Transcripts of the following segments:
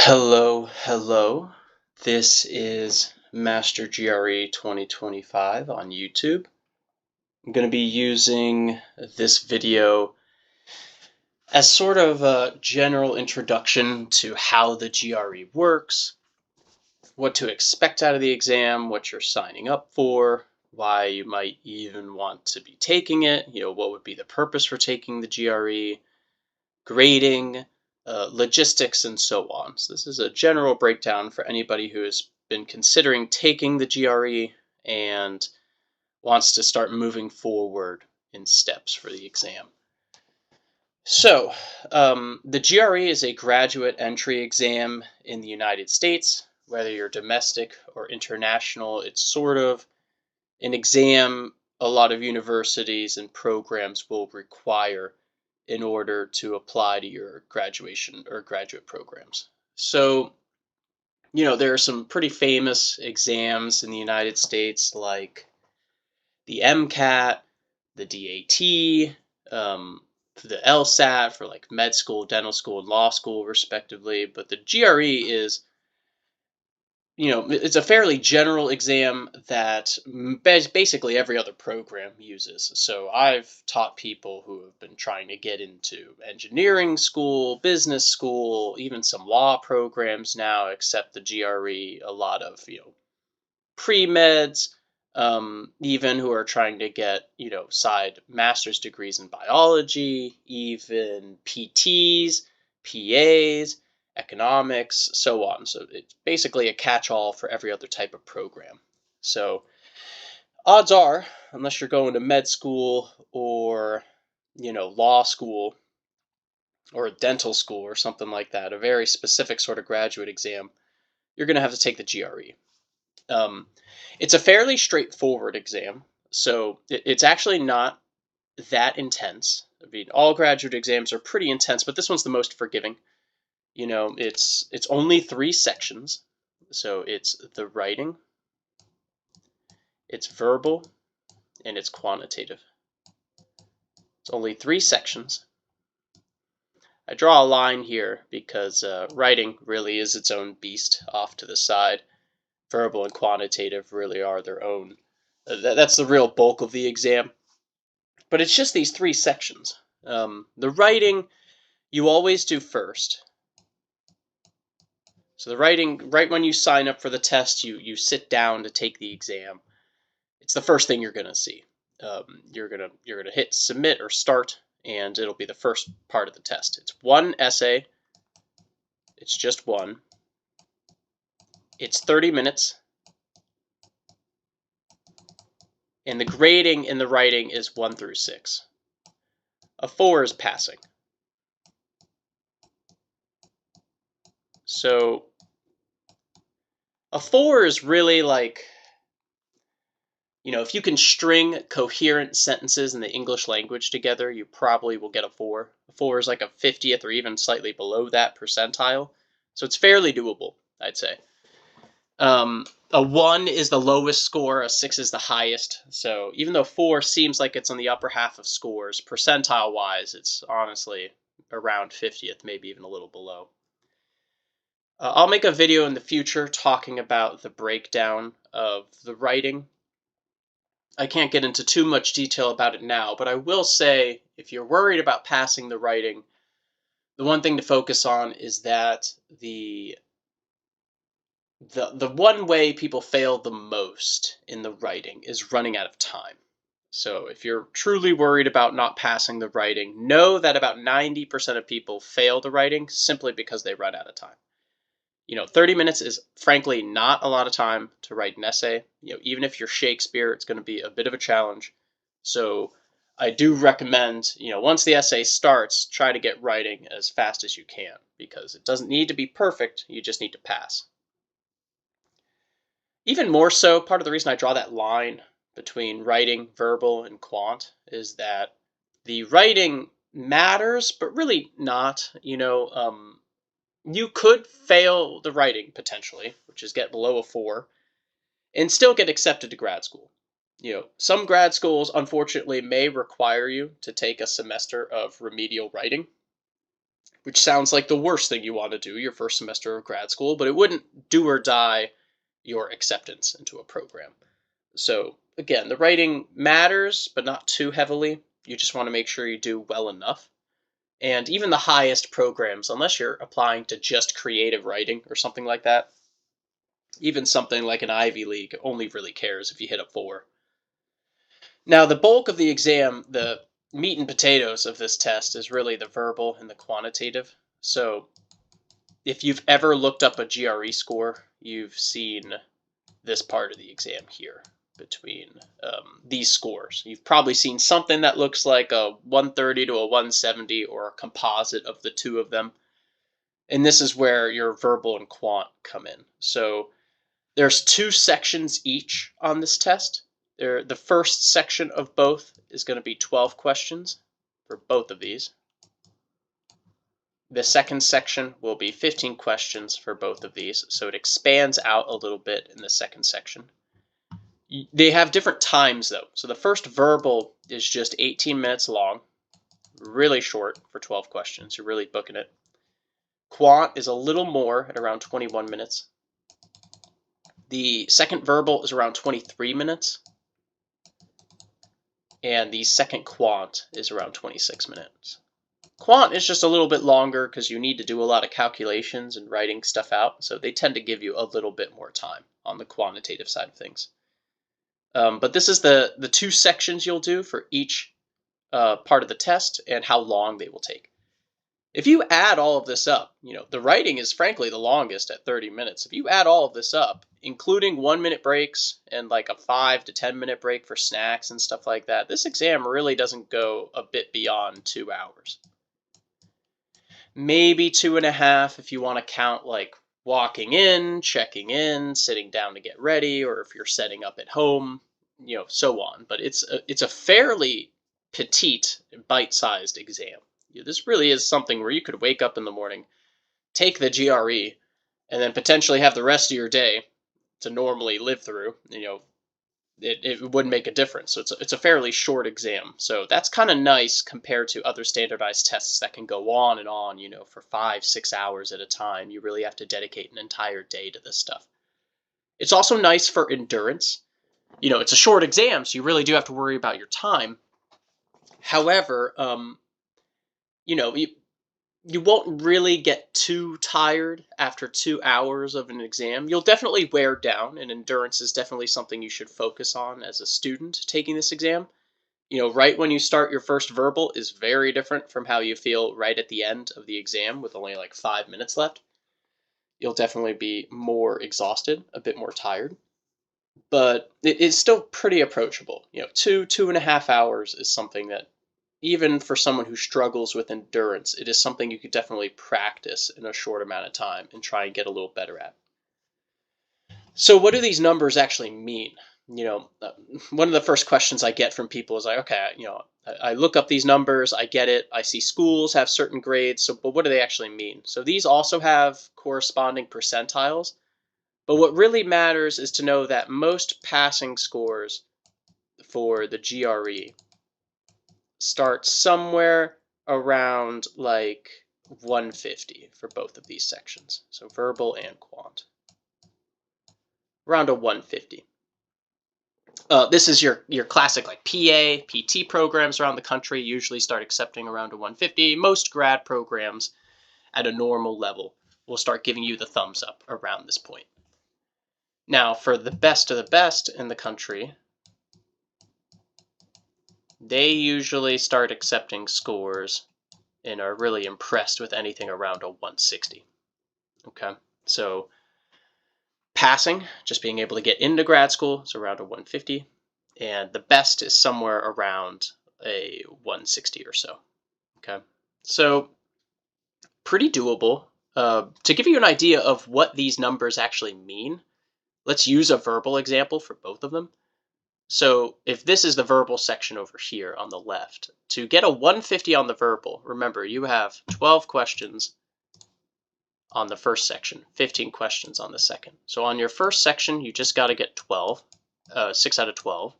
Hello. This is Master GRE 2025 on YouTube. I'm going to be using this video as sort of a general introduction to how the GRE works, what to expect out of the exam, what you're signing up for, why you might even want to be taking it, what would be the purpose for taking the GRE, grading, logistics, and so on. So this is a general breakdown for anybody who has been considering taking the GRE and wants to start moving forward in steps for the exam. So the GRE is a graduate entry exam in the United States. Whether you're domestic or international, it's sort of an exam a lot of universities and programs will require in order to apply to your graduation or graduate programs. So, there are some pretty famous exams in the United States like the MCAT, the DAT, the LSAT for like med school, dental school, and law school, respectively. But the GRE is it's a fairly general exam that basically every other program uses. So I've taught people who have been trying to get into engineering school, business school, even some law programs now accept the GRE, a lot of, pre-meds, even who are trying to get, side master's degrees in biology, even PTs, PAs, economics, so on. So it's basically a catch-all for every other type of program. So odds are, unless you're going to med school or, law school or a dental school or something like that, a very specific sort of graduate exam, you're going to have to take the GRE. It's a fairly straightforward exam, so it's actually not that intense. I mean, all graduate exams are pretty intense, but this one's the most forgiving. It's only 3 sections. So it's the writing, it's verbal, and it's quantitative. It's only 3 sections. I draw a line here because writing really is its own beast off to the side. Verbal and quantitative really are their own. That's the real bulk of the exam. But it's just these 3 sections. The writing, you always do first. So the writing, right when you sign up for the test, you sit down to take the exam. It's the first thing you're going to see. You're gonna hit submit or start, and it'll be the first part of the test. It's 1 essay. It's just one. It's 30 minutes. And the grading in the writing is 1 through 6. A 4 is passing. So a 4 is really like, if you can string coherent sentences in the English language together, you probably will get a 4. A 4 is like a 50th or even slightly below that percentile. So it's fairly doable, I'd say. A 1 is the lowest score, a 6 is the highest. So even though 4 seems like it's on the upper half of scores, percentile-wise, it's honestly around 50th, maybe even a little below. I'll make a video in the future talking about the breakdown of the writing. I can't get into too much detail about it now, but I will say, if you're worried about passing the writing, the one thing to focus on is that the one way people fail the most in the writing is running out of time. So if you're truly worried about not passing the writing, know that about 90% of people fail the writing simply because they run out of time. 30 minutes is frankly not a lot of time to write an essay. Even if you're Shakespeare, it's going to be a bit of a challenge. So I do recommend, once the essay starts, try to get writing as fast as you can, because it doesn't need to be perfect. You just need to pass. Even more so, part of the reason I draw that line between writing, verbal, and quant is that the writing matters, but really not. You could fail the writing potentially, which is get below a 4, and still get accepted to grad school. Some grad schools, unfortunately, may require you to take a semester of remedial writing. which sounds like the worst thing you want to do your first semester of grad school, but it wouldn't do or die your acceptance into a program. So again, the writing matters, but not too heavily. You just want to make sure you do well enough. And even the highest programs, unless you're applying to just creative writing or something like that, even something like an Ivy League only really cares if you hit a 4. Now, the bulk of the exam, the meat and potatoes of this test, is really the verbal and the quantitative. So if you've ever looked up a GRE score, you've seen this part of the exam here between these scores. You've probably seen something that looks like a 130 to a 170 or a composite of the two of them. And this is where your verbal and quant come in. So there's 2 sections each on this test. The first section of both is going to be 12 questions for both of these. The second section will be 15 questions for both of these, so it expands out a little bit in the second section. They have different times though. So the first verbal is just 18 minutes long, really short for 12 questions. You're really booking it. Quant is a little more at around 21 minutes. The second verbal is around 23 minutes. And the second quant is around 26 minutes. Quant is just a little bit longer because you need to do a lot of calculations and writing stuff out, so they tend to give you a little bit more time on the quantitative side of things. But this is the 2 sections you'll do for each part of the test and how long they will take. If you add all of this up, the writing is frankly the longest at 30 minutes. If you add all of this up, including 1-minute breaks and like a 5 to 10-minute break for snacks and stuff like that, this exam really doesn't go a bit beyond 2 hours. Maybe 2.5 if you want to count like walking in, checking in, sitting down to get ready, or if you're setting up at home, so on. But it's a fairly petite, bite-sized exam. This really is something where you could wake up in the morning, take the GRE, and then potentially have the rest of your day to normally live through. It wouldn't make a difference. So it's a fairly short exam. So that's kind of nice compared to other standardized tests that can go on and on, for 5-6 hours at a time. You really have to dedicate an entire day to this stuff. It's also nice for endurance. It's a short exam, so you really do have to worry about your time. However, you won't really get too tired after 2 hours of an exam. You'll definitely wear down, and endurance is definitely something you should focus on as a student taking this exam. Right when you start your first verbal is very different from how you feel right at the end of the exam with only like 5 minutes left. You'll definitely be more exhausted, a bit more tired, but it is still pretty approachable. 2.5 hours is something that, even for someone who struggles with endurance, it is something you could definitely practice in a short amount of time and try and get a little better at. So what do these numbers actually mean? One of the first questions I get from people is like, okay, I look up these numbers, I get it, I see schools have certain grades, but what do they actually mean? So these also have corresponding percentiles, but what really matters is to know that most passing scores for the GRE start somewhere around like 150 for both of these sections. So verbal and quant. Around a 150. This is your classic like PA, PT programs around the country usually start accepting around a 150. Most grad programs at a normal level will start giving you the thumbs up around this point. Now, for the best of the best in the country, they usually start accepting scores and are really impressed with anything around a 160. Okay, so passing, just being able to get into grad school, is around a 150, and the best is somewhere around a 160 or so. Okay, so pretty doable. To give you an idea of what these numbers actually mean, let's use a verbal example for both of them. So if this is the verbal section over here on the left, to get a 150 on the verbal, remember you have 12 questions on the first section, 15 questions on the second. So on your first section, you just got to get 12, 6 out of 12.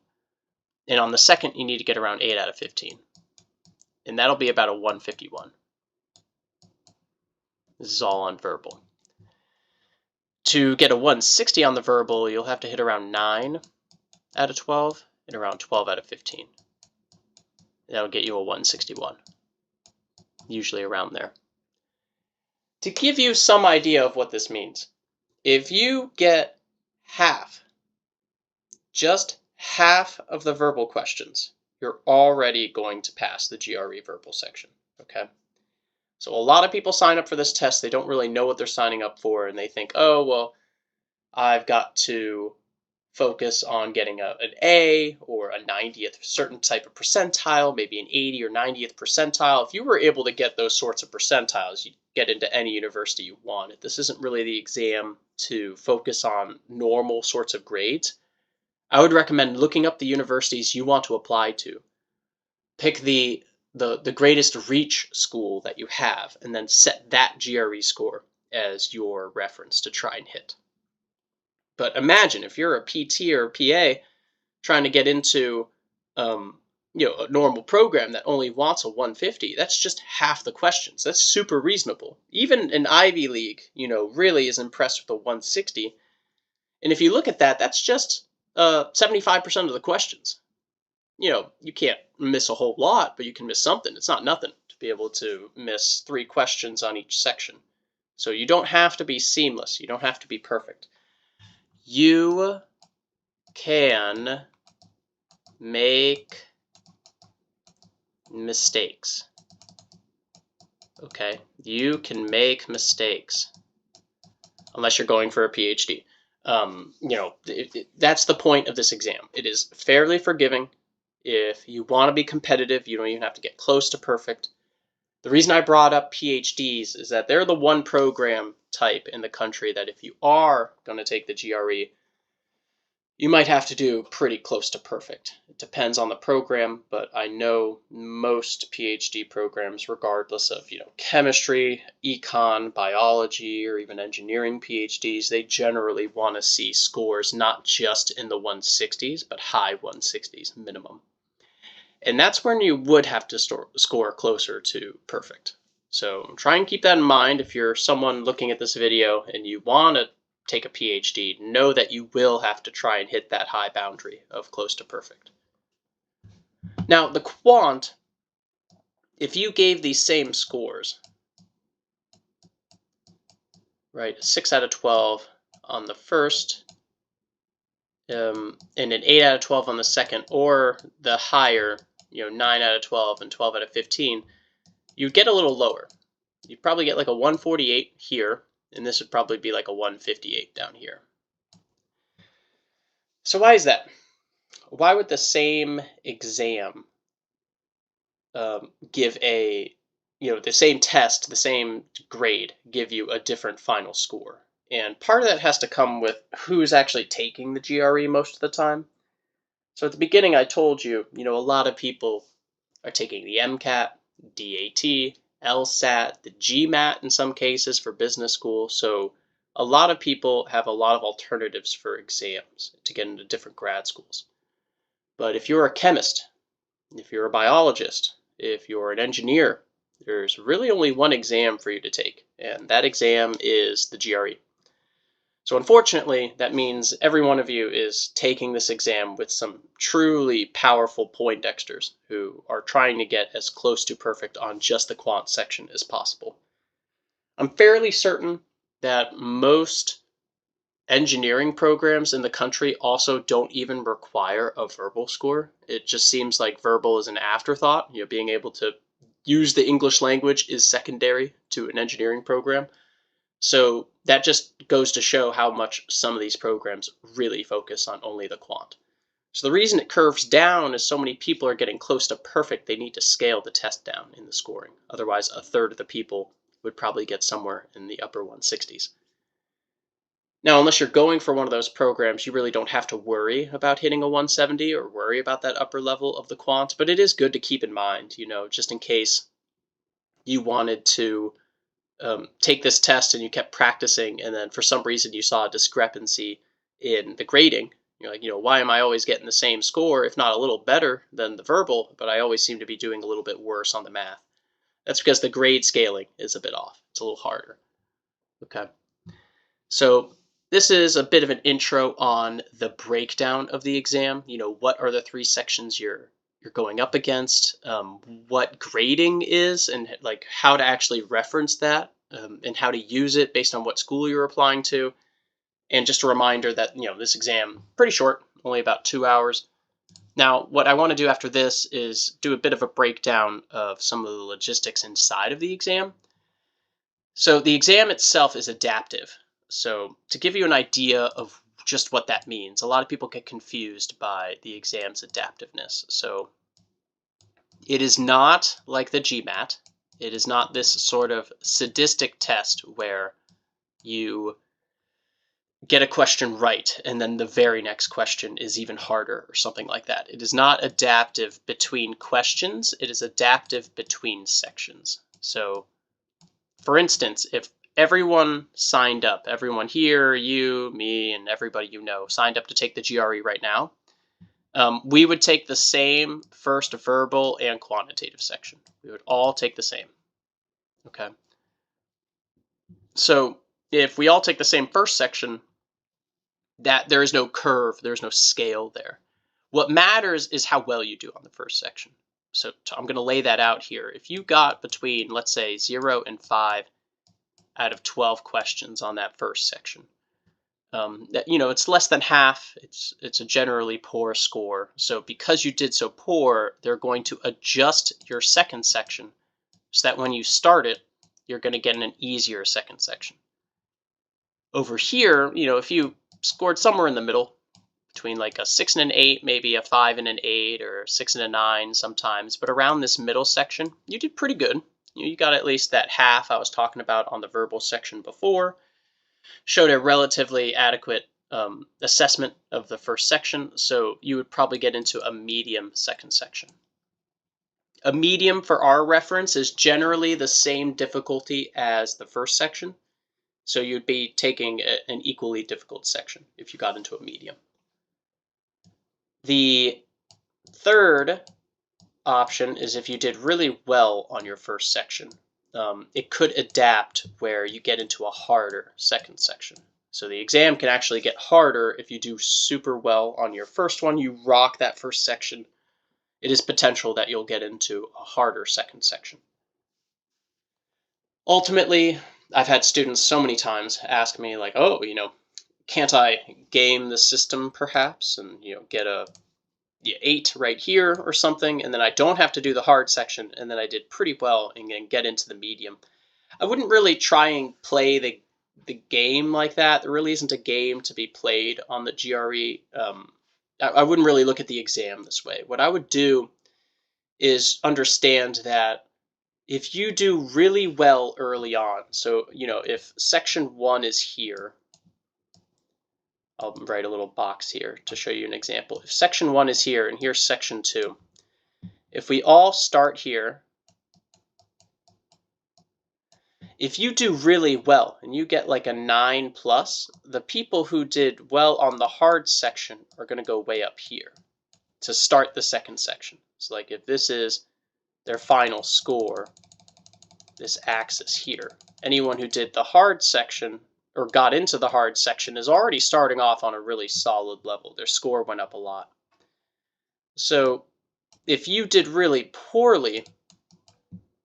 And on the second, you need to get around 8 out of 15. And that'll be about a 151. This is all on verbal. To get a 160 on the verbal, you'll have to hit around 9 out of 12 and around 12 out of 15. That'll get you a 161, usually around there. To give you some idea of what this means, if you get just half of the verbal questions, you're already going to pass the GRE verbal section, okay? So a lot of people sign up for this test, they don't really know what they're signing up for, and they think, oh, well, I've got to focus on getting an A or a 90th certain type of percentile, maybe an 80 or 90th percentile. If you were able to get those sorts of percentiles, you'd get into any university you wanted. This isn't really the exam to focus on normal sorts of grades. I would recommend looking up the universities you want to apply to. Pick the greatest reach school that you have, and then set that GRE score as your reference to try and hit. But imagine if you're a PT or a PA trying to get into a normal program that only wants a 150. That's just half the questions. That's super reasonable. Even an Ivy League, really is impressed with a 160. And if you look at that, that's just 75% of the questions. You can't miss a whole lot, but you can miss something. It's not nothing to be able to miss 3 questions on each section. So you don't have to be seamless. You don't have to be perfect. You can make mistakes. Okay? You can make mistakes. Unless you're going for a PhD. That's the point of this exam. It is fairly forgiving. If you want to be competitive, you don't even have to get close to perfect. The reason I brought up PhDs is that they're the one program type in the country that if you are going to take the GRE, you might have to do pretty close to perfect. It depends on the program, but I know most PhD programs, regardless of chemistry, econ, biology, or even engineering PhDs, they generally want to see scores not just in the 160s, but high 160s minimum. And that's when you would have to score closer to perfect. So try and keep that in mind if you're someone looking at this video and you want to take a PhD. Know that you will have to try and hit that high boundary of close to perfect. Now, the quant, if you gave these same scores, right, 6 out of 12 on the first, and an 8 out of 12 on the second, or the higher, 9 out of 12 and 12 out of 15, you'd get a little lower. You'd probably get like a 148 here, and this would probably be like a 158 down here. So why is that? Why would the same exam give the same test, the same grade, give you a different final score? And part of that has to come with who's actually taking the GRE most of the time. So at the beginning I told you, a lot of people are taking the MCAT, DAT, LSAT, the GMAT in some cases for business school. So a lot of people have a lot of alternatives for exams to get into different grad schools. But if you're a chemist, if you're a biologist, if you're an engineer, there's really only one exam for you to take, and that exam is the GRE. So unfortunately, that means every one of you is taking this exam with some truly powerful Poindexters who are trying to get as close to perfect on just the quant section as possible. I'm fairly certain that most engineering programs in the country also don't even require a verbal score. It just seems like verbal is an afterthought. Being able to use the English language is secondary to an engineering program. So that just goes to show how much some of these programs really focus on only the quant. So the reason it curves down is so many people are getting close to perfect, they need to scale the test down in the scoring. Otherwise, a third of the people would probably get somewhere in the upper 160s. Now, unless you're going for one of those programs, you really don't have to worry about hitting a 170 or worry about that upper level of the quant, but it is good to keep in mind, just in case you wanted to take this test and you kept practicing, and then for some reason you saw a discrepancy in the grading. You're like, why am I always getting the same score, if not a little better than the verbal, but I always seem to be doing a little bit worse on the math? That's because the grade scaling is a bit off. It's a little harder. Okay. So this is a bit of an intro on the breakdown of the exam. What are the three sections you're going up against, what grading is, and like how to actually reference that, and how to use it based on what school you're applying to. And just a reminder that this exam pretty short, only about 2 hours. Now, what I want to do after this is do a bit of a breakdown of some of the logistics inside of the exam. So the exam itself is adaptive. So to give you an idea of just what that means, a lot of people get confused by the exam's adaptiveness. So it is not like the GMAT. It is not this sort of sadistic test where you get a question right and then the very next question is even harder or something like that. It is not adaptive between questions. It is adaptive between sections. So for instance, if everyone signed up, everyone here, you, me, and everybody signed up to take the GRE right now, we would take the same first verbal and quantitative section. We would all take the same. Okay. So if we all take the same first section, that there is no curve, there's no scale there. What matters is how well you do on the first section. So I'm going to lay that out here. If you got between, let's say, 0 and 5 out of 12 questions on that first section, it's less than half. It's a generally poor score. So because you did so poor, they're going to adjust your second section so that when you start it, you're going to get an easier second section. Over here, if you scored somewhere in the middle, between like a 6 and an 8, maybe a 5 and an 8, or 6 and a 9 sometimes, but around this middle section, you did pretty good. You got at least that half I was talking about on the verbal section before. Showed a relatively adequate assessment of the first section, so you would probably get into a medium second section. A medium, for our reference, is generally the same difficulty as the first section, so you'd be taking an equally difficult section if you got into a medium. The third option is if you did really well on your first section. It could adapt where you get into a harder second section. So the exam can actually get harder if you do super well on your first one. You rock that first section. It is potential that you'll get into a harder second section. Ultimately, I've had students so many times ask me like, oh, can't I game the system perhaps and get a 8 right here or something, and then I don't have to do the hard section, and then I did pretty well and get into the medium. I wouldn't really try and play the game like that. There really isn't a game to be played on the GRE. I wouldn't really look at the exam this way. What I would do is understand that if you do really well early on, so if section 1 is here, I'll write a little box here to show you an example. If section 1 is here and here's section 2, if we all start here, if you do really well and you get like a 9 plus, the people who did well on the hard section are going to go way up here to start the second section. So like if this is their final score, this axis here, anyone who did the hard section or got into the hard section is already starting off on a really solid level. Their score went up a lot. So if you did really poorly,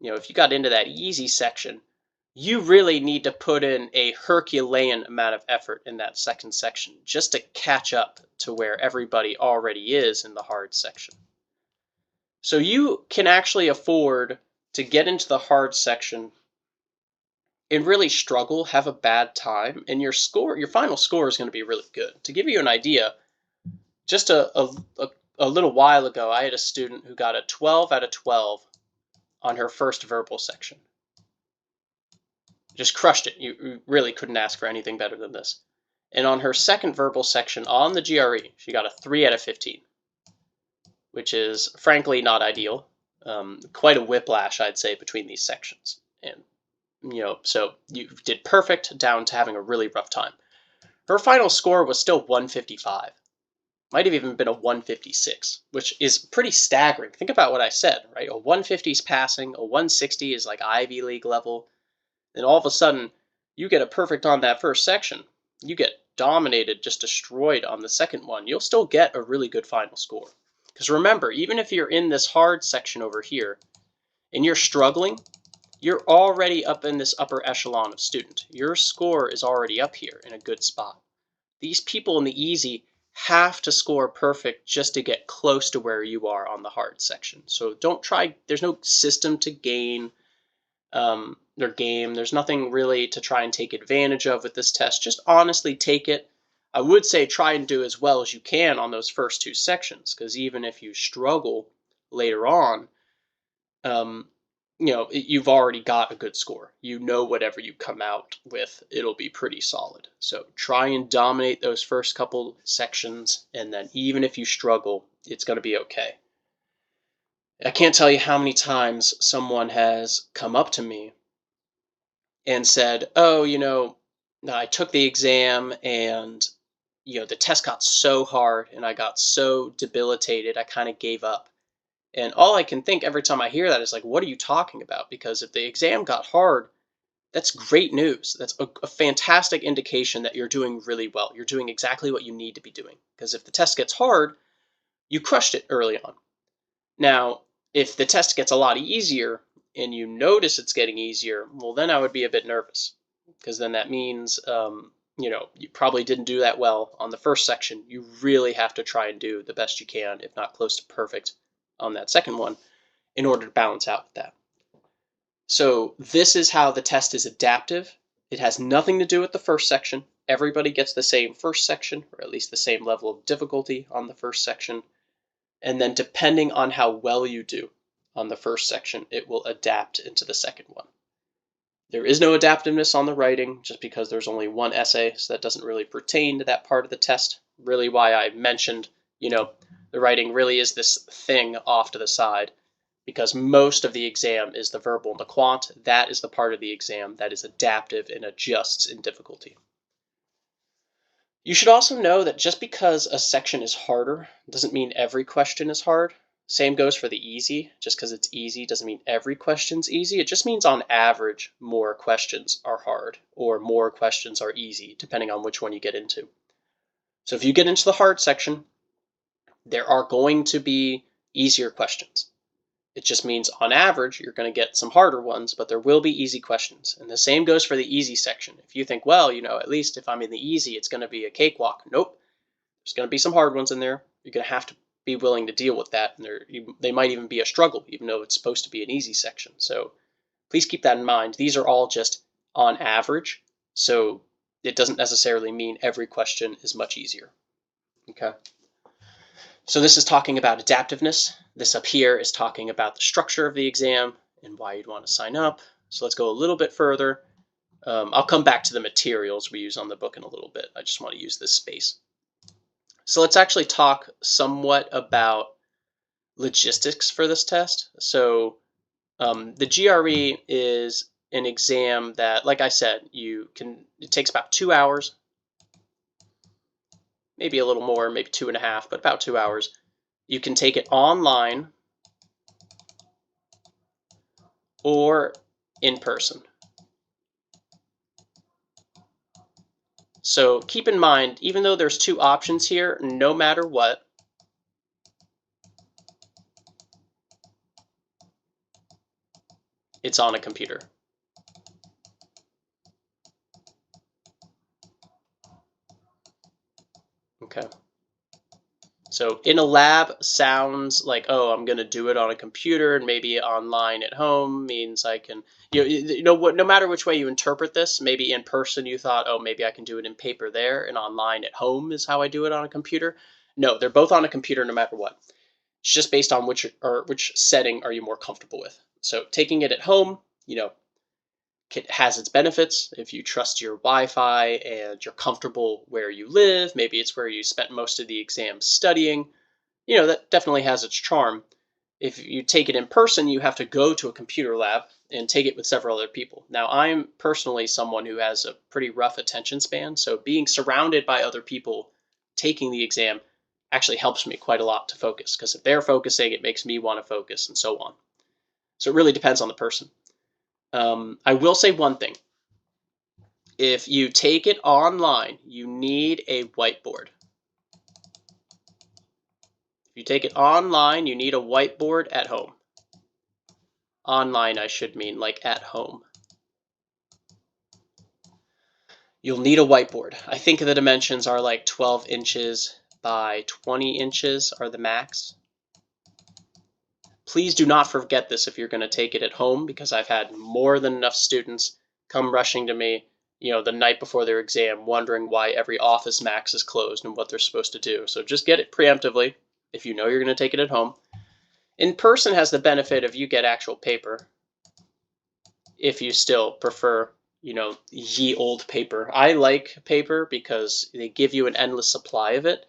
if you got into that easy section, you really need to put in a Herculean amount of effort in that second section just to catch up to where everybody already is in the hard section. So you can actually afford to get into the hard section and really struggle, have a bad time, and your final score is going to be really good. To give you an idea, just a little while ago, I had a student who got a 12 out of 12 on her first verbal section. Just crushed it. You really couldn't ask for anything better than this. And on her second verbal section on the GRE, she got a 3 out of 15, which is frankly not ideal. Quite a whiplash, I'd say, between these sections. And so you did perfect down to having a really rough time. Her final score was still 155. Might have even been a 156, which is pretty staggering. Think about what I said, right? A 150 is passing, a 160 is like Ivy League level. And all of a sudden, You get a perfect on that first section. You get dominated, just destroyed on the second one. You'll still get a really good final score. Because remember, even if you're in this hard section over here and you're struggling, you're already up in this upper echelon of student. Your score is already up here in a good spot. These people in the easy have to score perfect just to get close to where you are on the hard section. So don't try, there's no system to gain their game. There's nothing really to try and take advantage of with this test. Just honestly take it. I would say try and do as well as you can on those first two sections, because even if you struggle later on, you've already got a good score. You know, whatever you come out with, it'll be pretty solid. So try and dominate those first couple sections, and then even if you struggle, it's going to be okay. I can't tell you how many times someone has come up to me and said, oh, I took the exam and, the test got so hard and I got so debilitated, I kind of gave up. And all I can think every time I hear that is like, what are you talking about? Because if the exam got hard, that's great news. That's a fantastic indication that you're doing really well. You're doing exactly what you need to be doing. Because if the test gets hard, you crushed it early on. Now, if the test gets a lot easier and you notice it's getting easier, well, then I would be a bit nervous, because then that means, you probably didn't do that well on the first section. You really have to try and do the best you can, if not close to perfect, on that second one in order to balance out that. So this is how the test is adaptive. It has nothing to do with the first section. Everybody gets the same first section, or at least the same level of difficulty on the first section. And then depending on how well you do on the first section, it will adapt into the second one. There is no adaptiveness on the writing, just because there's only one essay, so that doesn't really pertain to that part of the test. Really why I mentioned, the writing really is this thing off to the side, because most of the exam is the verbal and the quant. That is the part of the exam that is adaptive and adjusts in difficulty. You should also know that just because a section is harder doesn't mean every question is hard. Same goes for the easy. Just because it's easy doesn't mean every question's easy. It just means on average more questions are hard, or more questions are easy, depending on which one you get into. So if you get into the hard section, there are going to be easier questions. It just means on average, you're going to get some harder ones, but there will be easy questions. And the same goes for the easy section. If you think, well, at least if I'm in the easy, it's going to be a cakewalk. Nope. There's going to be some hard ones in there. You're going to have to be willing to deal with that. And they might even be a struggle, even though it's supposed to be an easy section. So please keep that in mind. These are all just on average. So it doesn't necessarily mean every question is much easier. Okay. So this is talking about adaptiveness. This up here is talking about the structure of the exam and why you'd want to sign up. So let's go a little bit further. I'll come back to the materials we use on the book in a little bit. I just want to use this space. So let's actually talk somewhat about logistics for this test. So the GRE is an exam that, like I said, it takes about 2 hours. Maybe a little more, maybe 2.5, but about 2 hours. You can take it online or in person. So keep in mind, even though there's two options here, no matter what, it's on a computer. Okay. So in a lab sounds like, oh, I'm going to do it on a computer, and maybe online at home means I can, no matter which way you interpret this, maybe in person you thought, oh, maybe I can do it in paper there, and online at home is how I do it on a computer. No, they're both on a computer no matter what. It's just based on which setting are you more comfortable with. So taking it at home, it has its benefits. If you trust your Wi-Fi and you're comfortable where you live, maybe it's where you spent most of the exam studying, that definitely has its charm. If you take it in person, you have to go to a computer lab and take it with several other people. Now, I'm personally someone who has a pretty rough attention span, so being surrounded by other people taking the exam actually helps me quite a lot to focus, because if they're focusing, it makes me want to focus, and so on. So it really depends on the person. I will say one thing. if you take it online, you need a whiteboard. If you take it online, you need a whiteboard at home. Online, I should mean like at home. You'll need a whiteboard. I think the dimensions are like 12 inches by 20 inches are the max. Please do not forget this if you're going to take it at home, because I've had more than enough students come rushing to me, the night before their exam, wondering why every office max is closed and what they're supposed to do. So just get it preemptively if you know you're going to take it at home. In person has the benefit of you get actual paper if you still prefer, ye old paper. I like paper because they give you an endless supply of it,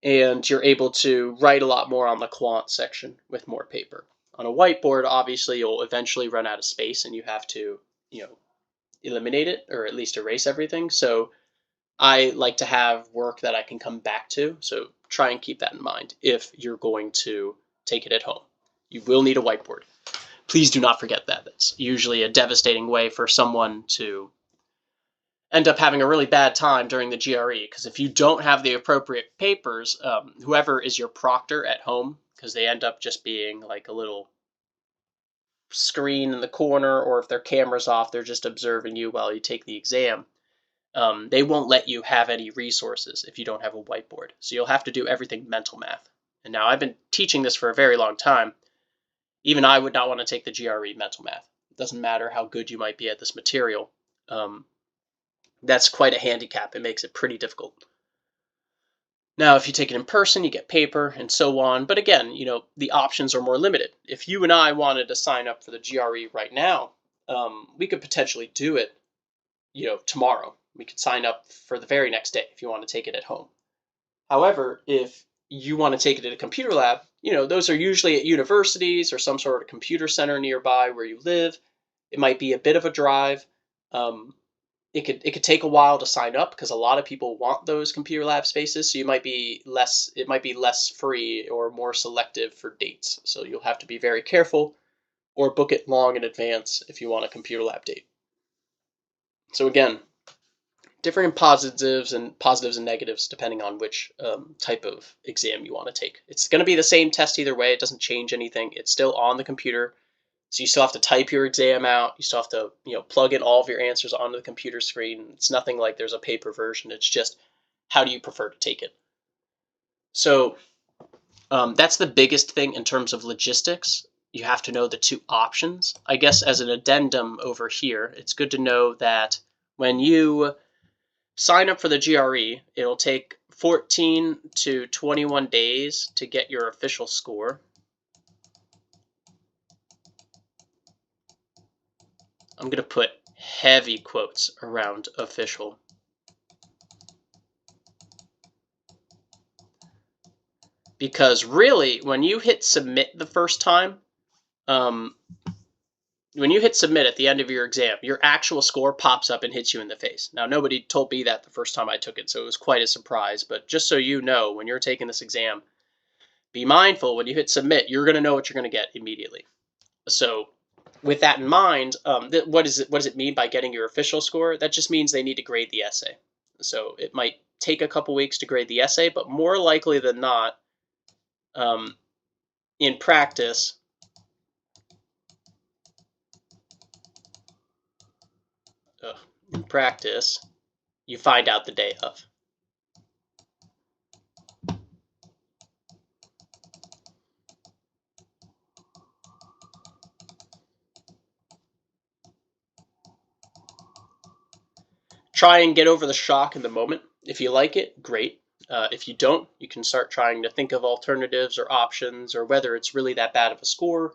and you're able to write a lot more on the quant section with more paper. On a whiteboard, obviously, you'll eventually run out of space and you have to, eliminate it or at least erase everything. So I like to have work that I can come back to. So try and keep that in mind if you're going to take it at home. You will need a whiteboard. Please do not forget that. That's usually a devastating way for someone to end up having a really bad time during the GRE, because if you don't have the appropriate papers, whoever is your proctor at home, because they end up just being like a little screen in the corner, or if their camera's off, they're just observing you while you take the exam. They won't let you have any resources if you don't have a whiteboard. So you'll have to do everything mental math. And now I've been teaching this for a very long time. Even I would not want to take the GRE mental math. It doesn't matter how good you might be at this material. That's quite a handicap. It makes it pretty difficult. Now, if you take it in person, you get paper and so on. But again, the options are more limited. If you and I wanted to sign up for the GRE right now, we could potentially do it, tomorrow. We could sign up for the very next day if you want to take it at home. However, if you want to take it at a computer lab, those are usually at universities or some sort of computer center nearby where you live. It might be a bit of a drive. It could take a while to sign up because a lot of people want those computer lab spaces. So it might be less free or more selective for dates. So you'll have to be very careful or book it long in advance if you want a computer lab date. So again, different positives and negatives depending on which type of exam you want to take. It's going to be the same test either way. It doesn't change anything. It's still on the computer. So you still have to type your exam out. You still have to, plug in all of your answers onto the computer screen. It's nothing like there's a paper version. It's just, how do you prefer to take it? So that's the biggest thing in terms of logistics. You have to know the two options. I guess as an addendum over here, it's good to know that when you sign up for the GRE, it'll take 14 to 21 days to get your official score. I'm going to put heavy quotes around official. Because really, when you hit submit the first time, when you hit submit at the end of your exam, your actual score pops up and hits you in the face. Now, nobody told me that the first time I took it, so it was quite a surprise. But just so you know, when you're taking this exam, be mindful when you hit submit, you're going to know what you're going to get immediately. So with that in mind, what does it mean by getting your official score? That just means they need to grade the essay. So it might take a couple weeks to grade the essay, but more likely than not, in practice, you find out the day of. Try and get over the shock in the moment. If you like it, great. If you don't, you can start trying to think of alternatives or options, or whether it's really that bad of a score.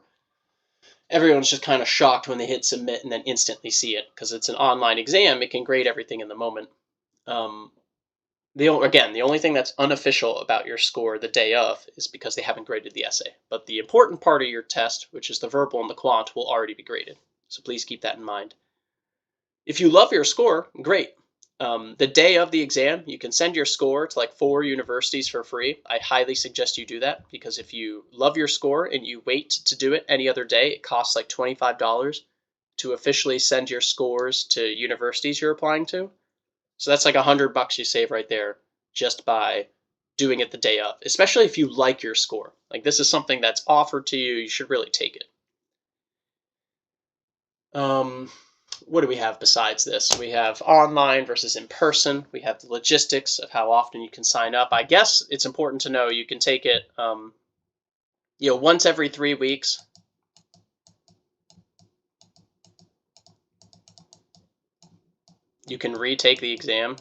Everyone's just kind of shocked when they hit submit and then instantly see it, because it's an online exam. It can grade everything in the moment. The only thing that's unofficial about your score the day of is because they haven't graded the essay. But the important part of your test, which is the verbal and the quant, will already be graded. So please keep that in mind. If you love your score, great. The day of the exam, you can send your score to like 4 universities for free. I highly suggest you do that, because if you love your score and you wait to do it any other day, it costs like $25 to officially send your scores to universities you're applying to. So that's like $100 you save right there just by doing it the day of, especially if you like your score. Like this is something that's offered to you, you should really take it. What do we have besides this? We have online versus in person. We have the logistics of how often you can sign up. I guess it's important to know you can take it, once every 3 weeks. You can retake the exam.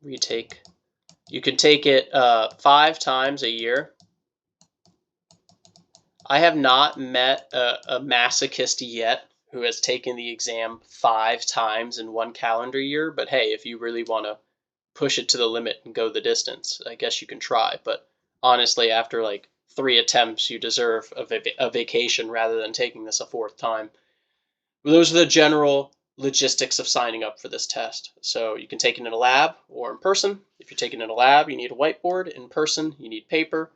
You can take it 5 times a year. I have not met a masochist yet who has taken the exam 5 times in one calendar year, but hey, if you really want to push it to the limit and go the distance, I guess you can try. But honestly, after like 3 attempts, you deserve a vacation rather than taking this a 4th time. Those are the general logistics of signing up for this test. So you can take it in a lab or in person. If you're taking it in a lab, you need a whiteboard. In person, you need paper.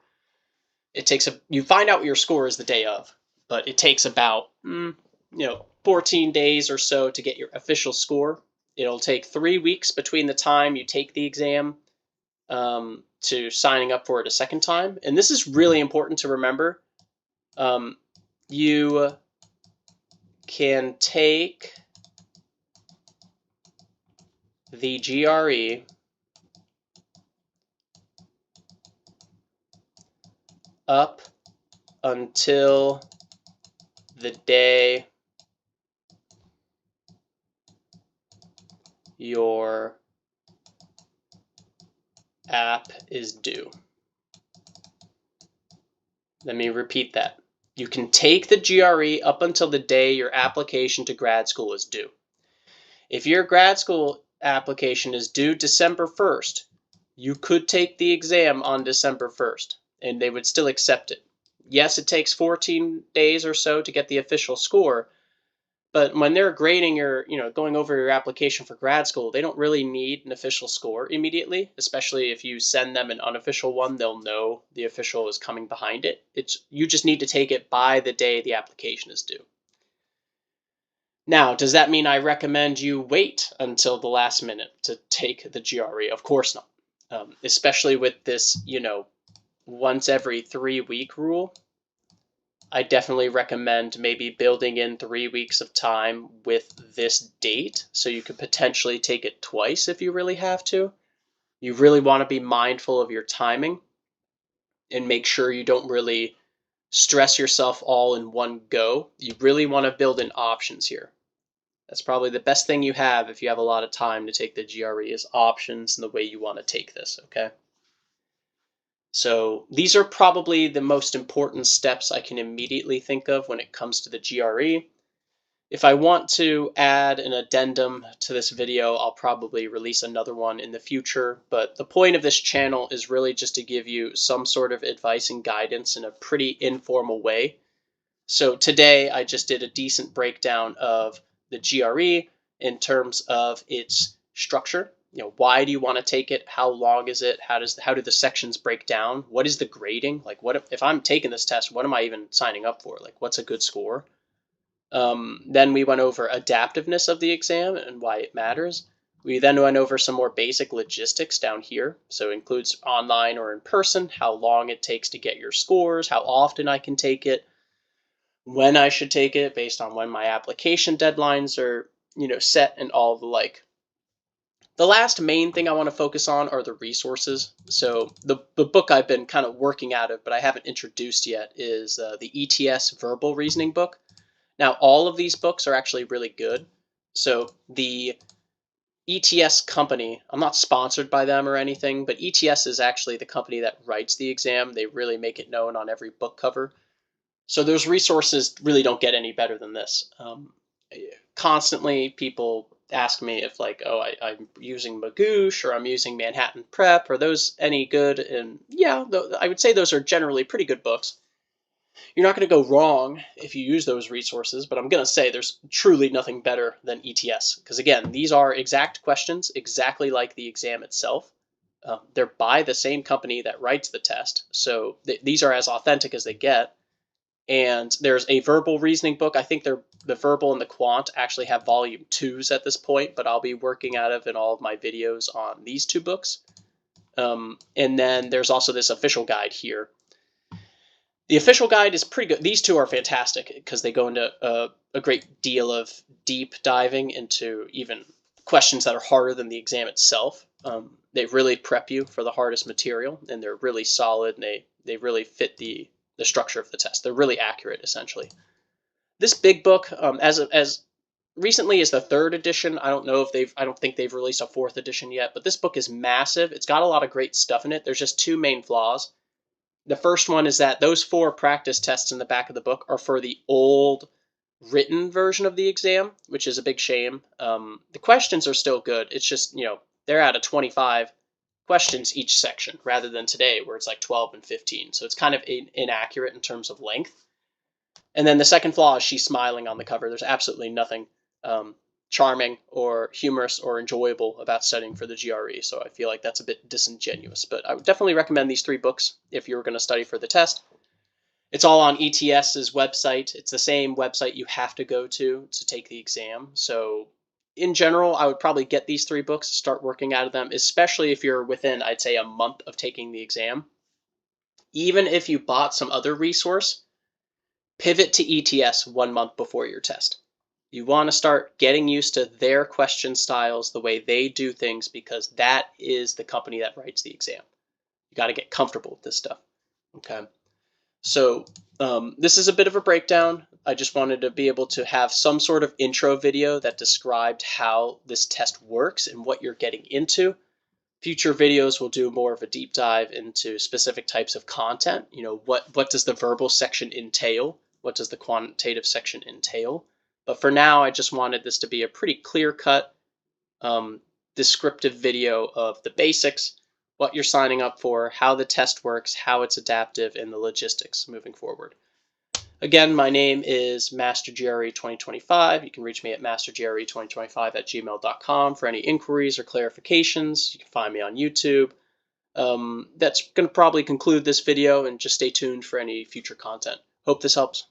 You find out what your score is the day of, but it takes about 14 days or so to get your official score. It'll take 3 weeks between the time you take the exam to signing up for it a second time. And this is really important to remember. You can take the GRE up until the day your app is due. Let me repeat that. You can take the GRE up until the day your application to grad school is due. If your grad school application is due December 1st, you could take the exam on December 1st, and they would still accept it. Yes, it takes 14 days or so to get the official score, but when they're grading going over your application for grad school, they don't really need an official score immediately, especially if you send them an unofficial one, they'll know the official is coming behind it. You just need to take it by the day the application is due. Now, does that mean I recommend you wait until the last minute to take the GRE? Of course not. Especially with this, once every 3 week rule. I definitely recommend maybe building in 3 weeks of time with this date so you could potentially take it twice if you really have to. You really want to be mindful of your timing and make sure you don't really stress yourself all in one go. You really want to build in options here. That's probably the best thing you have if you have a lot of time to take the GRE is options and the way you want to take this, okay? So these are probably the most important steps I can immediately think of when it comes to the GRE. If I want to add an addendum to this video, I'll probably release another one in the future, but the point of this channel is really just to give you some sort of advice and guidance in a pretty informal way. So today I just did a decent breakdown of the GRE in terms of its structure. Why do you want to take it? How long is it? How do the sections break down? What is the grading? Like, what if I'm taking this test, what am I even signing up for? Like, what's a good score? Then we went over adaptiveness of the exam and why it matters. We then went over some more basic logistics down here. So it includes online or in person, how long it takes to get your scores, how often I can take it, when I should take it based on when my application deadlines are, set and all the like. The last main thing I want to focus on are the resources. So the book I've been kind of working out of, but I haven't introduced yet, is the ETS verbal reasoning book. Now, all of these books are actually really good. So the ETS company, I'm not sponsored by them or anything, but ETS is actually the company that writes the exam. They really make it known on every book cover. So those resources really don't get any better than this. Constantly people ask me if I'm using Magoosh or I'm using Manhattan Prep. Are those any good? And yeah, I would say those are generally pretty good books. You're not going to go wrong if you use those resources, but I'm going to say there's truly nothing better than ETS. Because again, these are exact questions, exactly like the exam itself. They're by the same company that writes the test. So these are as authentic as they get. And there's a verbal reasoning book. I think the verbal and the quant actually have volume 2s at this point, but I'll be working out of in all of my videos on these 2 books. And then there's also this official guide here. The official guide is pretty good. These 2 are fantastic because they go into a great deal of deep diving into even questions that are harder than the exam itself. They really prep you for the hardest material, and they're really solid, and they really fit the structure of the test. They're really accurate, essentially. This big book, as recently as the 3rd edition, I don't think they've released a 4th edition yet, but this book is massive. It's got a lot of great stuff in it. There's just 2 main flaws. The first one is that those 4 practice tests in the back of the book are for the old written version of the exam, which is a big shame. The questions are still good. It's just, they're out of 25 questions each section rather than today where it's like 12 and 15. So it's kind of inaccurate in terms of length. And then the second flaw is she's smiling on the cover. There's absolutely nothing charming or humorous or enjoyable about studying for the GRE. So I feel like that's a bit disingenuous. But I would definitely recommend these 3 books if you were going to study for the test. It's all on ETS's website. It's the same website you have to go to take the exam. So in general, I would probably get these 3 books, start working out of them, especially if you're within, I'd say, a month of taking the exam. Even if you bought some other resource, pivot to ETS 1 month before your test. You want to start getting used to their question styles, the way they do things, because that is the company that writes the exam. You got to get comfortable with this stuff. Okay. So this is a bit of a breakdown. I just wanted to be able to have some sort of intro video that described how this test works and what you're getting into. Future videos will do more of a deep dive into specific types of content. What does the verbal section entail? What does the quantitative section entail? But for now, I just wanted this to be a pretty clear-cut, descriptive video of the basics, what you're signing up for, how the test works, how it's adaptive, and the logistics moving forward. Again, my name is Master GRE 2025. You can reach me at mastergre2025@gmail.com for any inquiries or clarifications. You can find me on YouTube. That's going to probably conclude this video, and just stay tuned for any future content. Hope this helps.